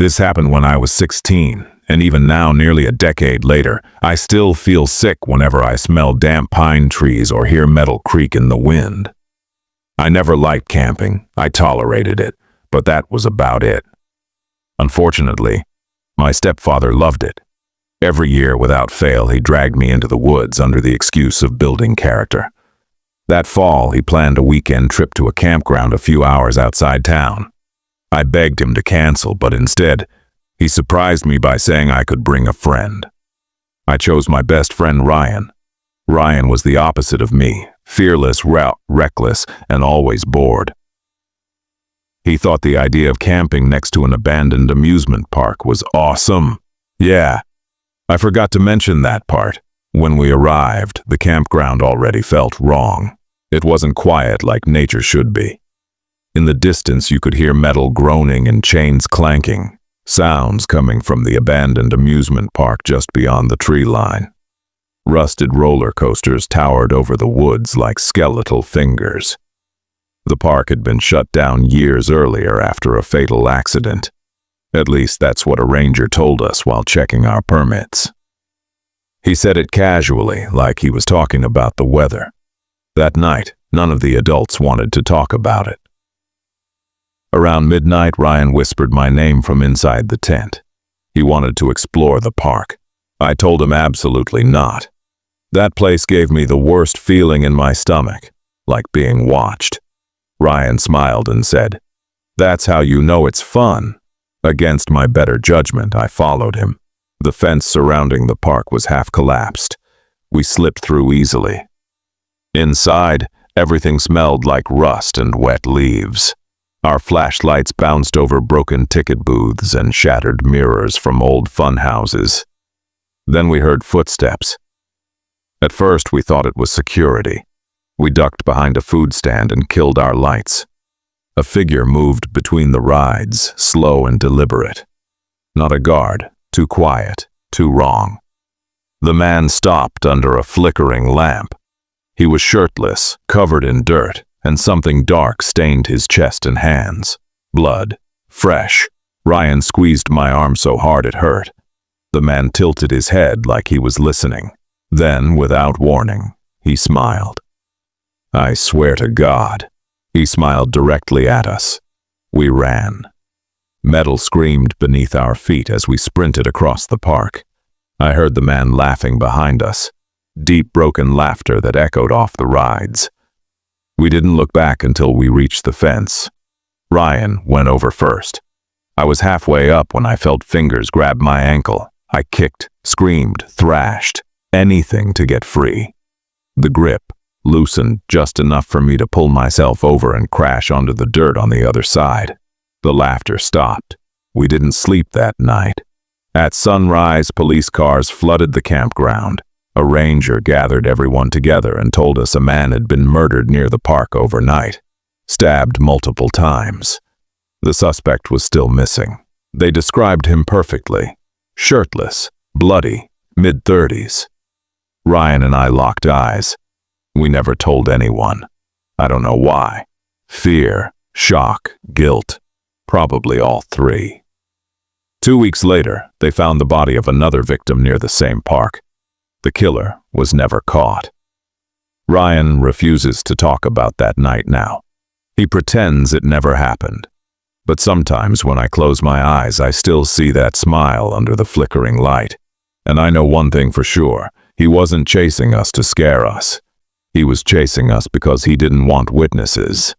This happened when I was 16, and even now, nearly a decade later, I still feel sick whenever I smell damp pine trees or hear metal creak in the wind. I never liked camping. I tolerated it, but that was about it. Unfortunately, my stepfather loved it. Every year, without fail, he dragged me into the woods under the excuse of building character. That fall, he planned a weekend trip to a campground a few hours outside town. I begged him to cancel, but instead, he surprised me by saying I could bring a friend. I chose my best friend, Ryan. Ryan was the opposite of me, fearless, reckless, and always bored. He thought the idea of camping next to an abandoned amusement park was awesome. Yeah, I forgot to mention that part. When we arrived, the campground already felt wrong. It wasn't quiet like nature should be. In the distance, you could hear metal groaning and chains clanking, sounds coming from the abandoned amusement park just beyond the tree line. Rusted roller coasters towered over the woods like skeletal fingers. The park had been shut down years earlier after a fatal accident. At least that's what a ranger told us while checking our permits. He said it casually, like he was talking about the weather. That night, none of the adults wanted to talk about it. Around midnight, Ryan whispered my name from inside the tent. He wanted to explore the park. I told him absolutely not. That place gave me the worst feeling in my stomach, like being watched. Ryan smiled and said, "That's how you know it's fun." Against my better judgment, I followed him. The fence surrounding the park was half collapsed. We slipped through easily. Inside, everything smelled like rust and wet leaves. Our flashlights bounced over broken ticket booths and shattered mirrors from old fun houses. Then we heard footsteps. At first, we thought it was security. We ducked behind a food stand and killed our lights. A figure moved between the rides, slow and deliberate. Not a guard, too quiet, too wrong. The man stopped under a flickering lamp. He was shirtless, covered in dirt, and something dark stained his chest and hands. Blood. Fresh. Ryan squeezed my arm so hard it hurt. The man tilted his head like he was listening. Then, without warning, he smiled. I swear to God, he smiled directly at us. We ran. Metal screamed beneath our feet as we sprinted across the park. I heard the man laughing behind us. Deep, broken laughter that echoed off the rides. We didn't look back until we reached the fence. Ryan went over first. I was halfway up when I felt fingers grab my ankle. I kicked, screamed, thrashed, anything to get free. The grip loosened just enough for me to pull myself over and crash onto the dirt on the other side. The laughter stopped. We didn't sleep that night. At sunrise, police cars flooded the campground. A ranger gathered everyone together and told us a man had been murdered near the park overnight, stabbed multiple times. The suspect was still missing. They described him perfectly. Shirtless, bloody, mid-30s. Ryan and I locked eyes. We never told anyone. I don't know why. Fear, shock, guilt. Probably all three. 2 weeks later, they found the body of another victim near the same park. The killer was never caught. Ryan refuses to talk about that night now. He pretends it never happened. But sometimes when I close my eyes, I still see that smile under the flickering light. And I know one thing for sure. He wasn't chasing us to scare us. He was chasing us because he didn't want witnesses.